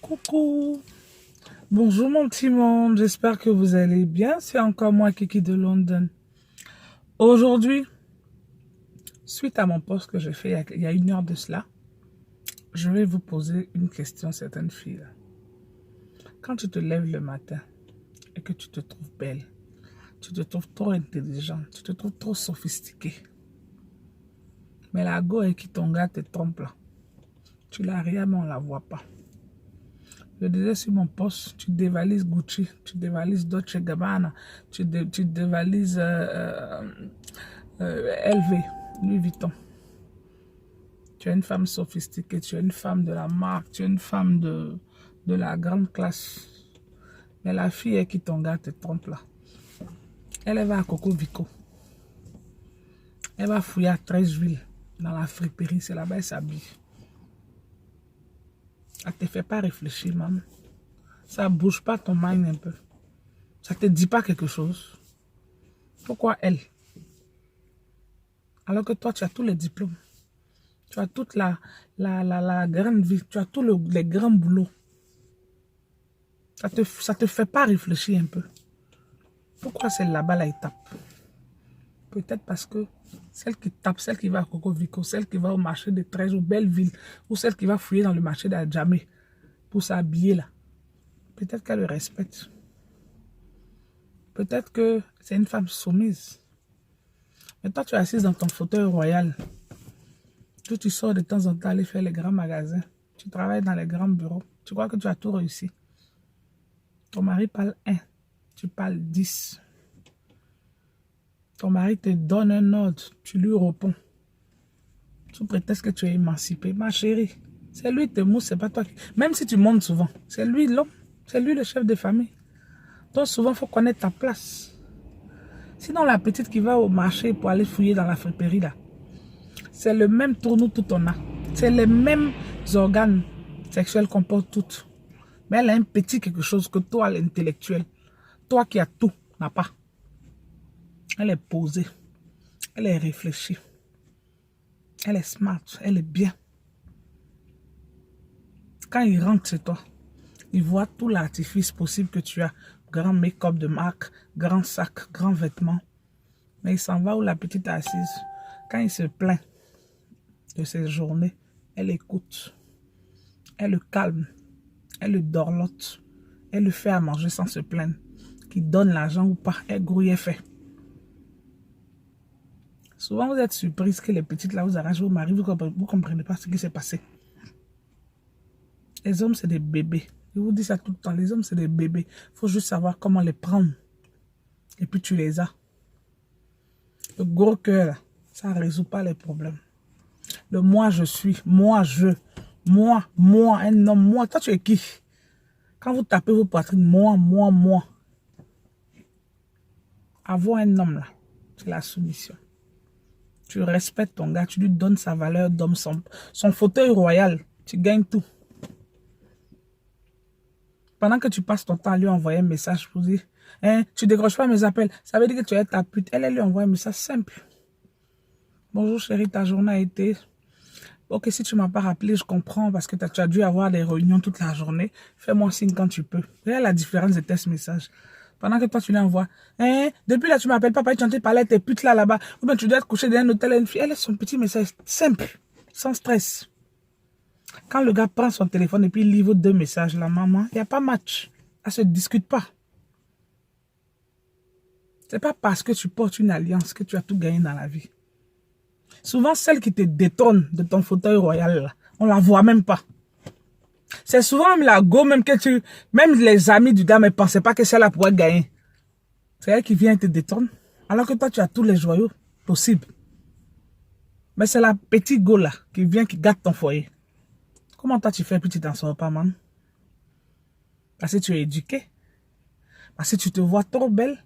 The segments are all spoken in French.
Coucou, bonjour mon petit monde, j'espère que vous allez bien, c'est encore moi Kiki de London. Aujourd'hui, suite à mon post que j'ai fait il y a 1 heure de cela, je vais vous poser une question, certaines filles. Quand tu te lèves le matin et que tu te trouves belle, tu te trouves trop intelligente, tu te trouves trop sophistiquée, mais la go et qui ton gars te trompe là, tu l'as rien mais on la voit pas. Je disais sur mon poste, tu dévalises Gucci, tu dévalises Dolce Gabbana, tu dévalises LV, Louis Vuitton. Tu es une femme sophistiquée, tu es une femme de la marque, tu es une femme de la grande classe. Mais la fille qui ton gars te trompe là, elle va à Coco Vico. Elle va fouiller à 13 villes dans la friperie, c'est là-bas elle s'habille. Ça te fait pas réfléchir, maman. Ça bouge pas ton mind un peu. Ça te dit pas quelque chose. Pourquoi elle? Alors que toi, tu as tous les diplômes. Tu as toute la grande vie. Tu as tous les grands boulots. Ça te fait pas réfléchir un peu. Pourquoi celle là-bas, là, elle tape? Peut-être parce que celle qui tape, celle qui va à Coco Vico, celle qui va au marché de 13 ou Belleville, ou celle qui va fouiller dans le marché d'Adjamé pour s'habiller là. Peut-être qu'elle le respecte. Peut-être que c'est une femme soumise. Mais toi, tu es assise dans ton fauteuil royal. Tu sors de temps en temps aller faire les grands magasins. Tu travailles dans les grands bureaux. Tu crois que tu as tout réussi. Ton mari parle 1, tu parles 10. Ton mari te donne un ordre, tu lui réponds. Sous prétexte que tu es émancipée. Ma chérie, c'est lui qui te mousse, c'est pas toi. Même si tu montes souvent, c'est lui l'homme. C'est lui le chef de famille. Donc souvent, il faut connaître ta place. Sinon, la petite qui va au marché pour aller fouiller dans la friperie, là, c'est le même tourneau tout on a. C'est les mêmes organes sexuels qu'on porte toutes. Mais elle a un petit quelque chose que toi, l'intellectuel, toi qui as tout, n'a pas. Elle est posée. Elle est réfléchie. Elle est smart. Elle est bien. Quand il rentre chez toi, il voit tout l'artifice possible que tu as. Grand make-up de marque, grand sac, grand vêtement. Mais il s'en va où la petite est assise. Quand il se plaint de ses journées, elle écoute. Elle le calme. Elle le dorlote. Elle le fait à manger sans se plaindre. Qu'il donne l'argent ou pas, elle grouille, elle fait. Souvent, vous êtes surprise que les petites là vous arrangent vos maris, vous ne comprenez pas ce qui s'est passé. Les hommes, c'est des bébés. Je vous dis ça tout le temps. Les hommes, c'est des bébés. Il faut juste savoir comment les prendre. Et puis, tu les as. Le gros cœur, là, ça ne résout pas les problèmes. Le moi, je suis. Moi, je. Moi, un homme, moi. Toi, tu es qui? Quand vous tapez vos poitrines, moi. Avoir un homme, là, c'est la soumission. Tu respectes ton gars, tu lui donnes sa valeur d'homme, son fauteuil royal, tu gagnes tout. Pendant que tu passes ton temps à lui envoyer un message pour dire, hein, tu décroches pas mes appels, ça veut dire que tu es ta pute. Elle lui envoie un message simple. Bonjour chérie, ta journée a été... Ok, si tu ne m'as pas rappelé, je comprends parce que tu as dû avoir des réunions toute la journée. Fais-moi signe quand tu peux. Regarde la différence de tes messages. Pendant que toi, tu lui envoies, hein, depuis là, tu ne m'appelles pas, tu es en train de parler à tes putes là-bas. Ou bien tu dois te coucher dans un hôtel à une fille. Elle a son petit message simple, sans stress. Quand le gars prend son téléphone et puis il livre 2 messages, la maman, il n'y a pas match. Elle ne se discute pas. Ce n'est pas parce que tu portes une alliance que tu as tout gagné dans la vie. Souvent, celle qui te détrône de ton fauteuil royal, là, on ne la voit même pas. C'est souvent même la go, même les amis du gars ne pensaient pas que celle-là pourrait gagner. C'est elle qui vient te détrôner. Alors que toi, tu as tous les joyaux possibles. Mais c'est la petite go là qui vient, qui gâte ton foyer. Comment toi tu fais puis tu t'en sors pas, man? Parce que tu es éduqué. Parce que tu te vois trop belle.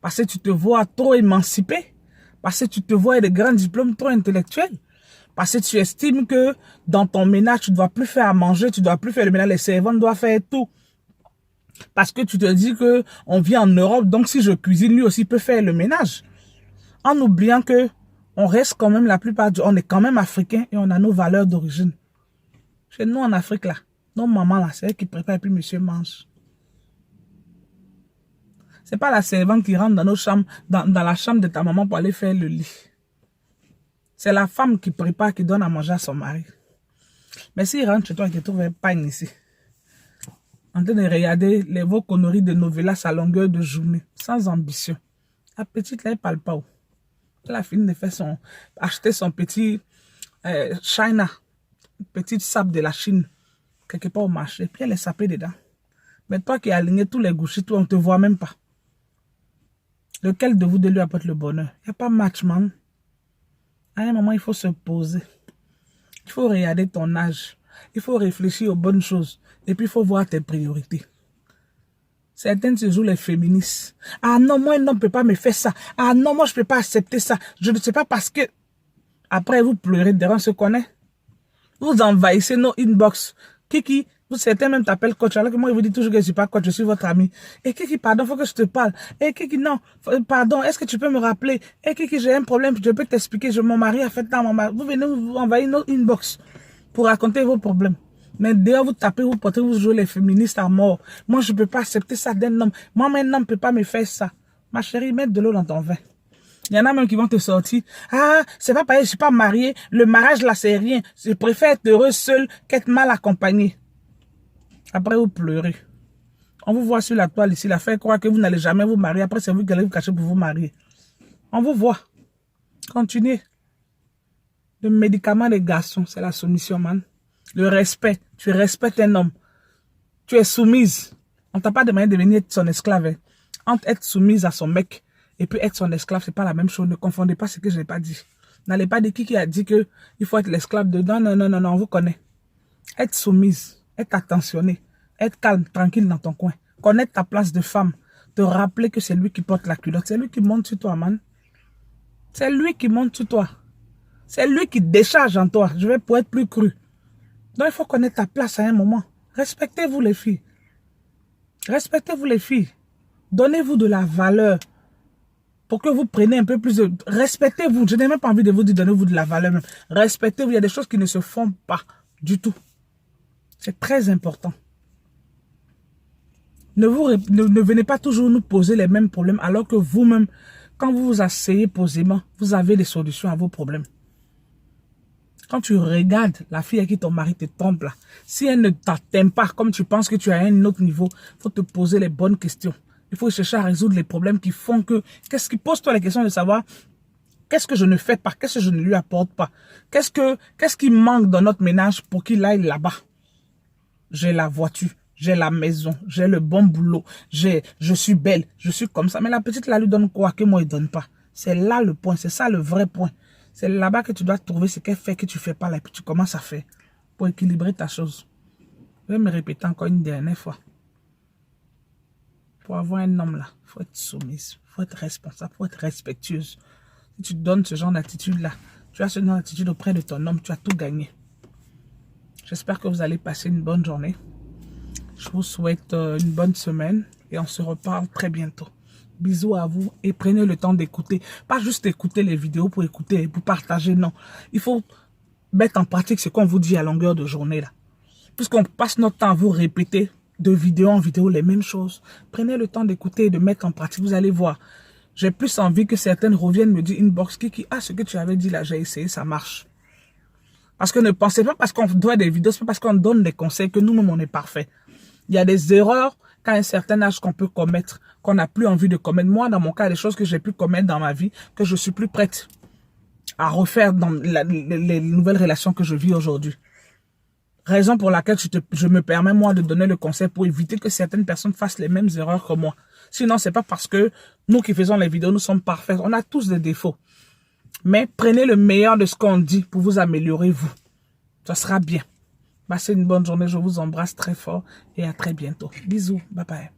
Parce que tu te vois trop émancipée. Parce que tu te vois avec des grands diplômes trop intellectuels. Parce que tu estimes que dans ton ménage, tu ne dois plus faire à manger, tu ne dois plus faire le ménage, les servantes doivent faire tout. Parce que tu te dis que on vit en Europe, donc si je cuisine, lui aussi peut faire le ménage. En oubliant que on reste quand même on est quand même africain et on a nos valeurs d'origine. Chez nous en Afrique là, Non, maman, là, c'est elle qui prépare et puis monsieur mange. C'est pas la servante qui rentre dans nos chambres, dans la chambre de ta maman pour aller faire le lit. C'est la femme qui prépare, qui donne à manger à son mari. Mais s'il rentre chez toi et qu'il trouve un pain ici, en train de regarder vos conneries de novelas à longueur de journée, sans ambition. La petite, là, elle parle pas. Elle a fini de faire acheter son petit China, petite sable de la Chine, quelque part au marché, puis elle est sapée dedans. Mais toi qui as aligné tous les gouchis, toi, on ne te voit même pas. Lequel de vous deux lui apporte le bonheur? Il n'y a pas match, man. À un moment, il faut se poser. Il faut regarder ton âge. Il faut réfléchir aux bonnes choses. Et puis, il faut voir tes priorités. Certaines se jouent les féministes. Ah non, moi, un homme ne peut pas me faire ça. Ah non, moi, je ne peux pas accepter ça. Je ne sais pas parce que... Après, vous pleurez, derrière, on se connaît. Vous envahissez nos inbox. Kiki, certains même t'appellent coach, alors que moi, il vous dit toujours que je ne suis pas coach, je suis votre ami. Et Kiki, pardon, il faut que je te parle. Et Kiki, non, pardon, est-ce que tu peux me rappeler? Et Kiki, j'ai un problème, je peux t'expliquer, mon mari a fait tant, vous venez vous envahir nos inbox pour raconter vos problèmes. Mais d'ailleurs, vous tapez, vous portez, vous jouez les féministes à mort. Moi, je ne peux pas accepter ça d'un homme. Moi, un homme ne peut pas me faire ça. Ma chérie, mets de l'eau dans ton vin. Il y en a même qui vont te sortir. Ah, c'est pas pareil, je suis pas mariée. Le mariage là, c'est rien. Je préfère être heureuse seule qu'être mal accompagnée. Après, vous pleurez. On vous voit sur la toile ici, la fait croire que vous n'allez jamais vous marier. Après, c'est vous qui allez vous cacher pour vous marier. On vous voit. Continuez. Le médicament des garçons, c'est la soumission, man. Le respect. Tu respectes un homme. Tu es soumise. On t'a pas demandé de devenir son esclave. Hein. Entre être soumise à son mec et puis être son esclave, c'est pas la même chose. Ne confondez pas ce que je n'ai pas dit. N'allez pas dire qui a dit que il faut être l'esclave de... Non, non, non, non, non, on vous connaît. Être soumise, être attentionnée, être calme, tranquille dans ton coin. Connaître ta place de femme. Te rappeler que c'est lui qui porte la culotte. C'est lui qui monte sur toi, man. C'est lui qui monte sur toi. C'est lui qui décharge en toi. Je vais pour être plus cru. Donc, il faut connaître ta place à un moment. Respectez-vous, les filles. Respectez-vous, les filles. Donnez-vous de la valeur. Pour que vous preniez un peu plus de... Respectez-vous. Je n'ai même pas envie de vous dire donnez-vous de la valeur. Même. Respectez-vous. Il y a des choses qui ne se font pas du tout. C'est très important. Ne venez pas toujours nous poser les mêmes problèmes alors que vous-même, quand vous vous asseyez posément, vous avez des solutions à vos problèmes. Quand tu regardes la fille à qui ton mari te trompe là, si elle ne t'atteint pas comme tu penses que tu es à un autre niveau, il faut te poser les bonnes questions. Il faut chercher à résoudre les problèmes qui font que... Qu'est-ce qui pose-toi la question de savoir qu'est-ce que je ne fais pas, qu'est-ce que je ne lui apporte pas, qu'est-ce qui manque dans notre ménage pour qu'il aille là-bas. J'ai la voiture, j'ai la maison, j'ai le bon boulot, je suis belle, je suis comme ça. Mais la petite là lui donne quoi que moi il donne pas. C'est là le point, c'est ça le vrai point. C'est là-bas que tu dois trouver ce qu'elle fait que tu fais pas là et puis tu commences à faire pour équilibrer ta chose. Je vais me répéter encore une dernière fois. Pour avoir un homme là, il faut être soumise, il faut être responsable, il faut être respectueuse. Si tu donnes ce genre d'attitude là, tu as ce genre d'attitude auprès de ton homme, tu as tout gagné. J'espère que vous allez passer une bonne journée. Je vous souhaite une bonne semaine et on se reparle très bientôt. Bisous à vous et prenez le temps d'écouter. Pas juste écouter les vidéos pour écouter et pour partager, non. Il faut mettre en pratique ce qu'on vous dit à longueur de journée là. Puisqu'on passe notre temps à vous répéter de vidéo en vidéo les mêmes choses. Prenez le temps d'écouter et de mettre en pratique. Vous allez voir. J'ai plus envie que certaines reviennent me dire inbox Kiki, ah ce que tu avais dit là, j'ai essayé, ça marche. Parce que ne pensez pas parce qu'on doit des vidéos, c'est pas parce qu'on donne des conseils que nous-mêmes on est parfait. Il y a des erreurs qu'à un certain âge qu'on peut commettre, qu'on n'a plus envie de commettre. Moi, dans mon cas, des choses que j'ai pu commettre dans ma vie, que je suis plus prête à refaire dans les nouvelles relations que je vis aujourd'hui. Raison pour laquelle je me permets, moi, de donner le conseil pour éviter que certaines personnes fassent les mêmes erreurs que moi. Sinon, c'est pas parce que nous qui faisons les vidéos, nous sommes parfaits. On a tous des défauts. Mais prenez le meilleur de ce qu'on dit pour vous améliorer, vous. Ça sera bien. Passez une bonne journée. Je vous embrasse très fort et à très bientôt. Bisous. Bye bye.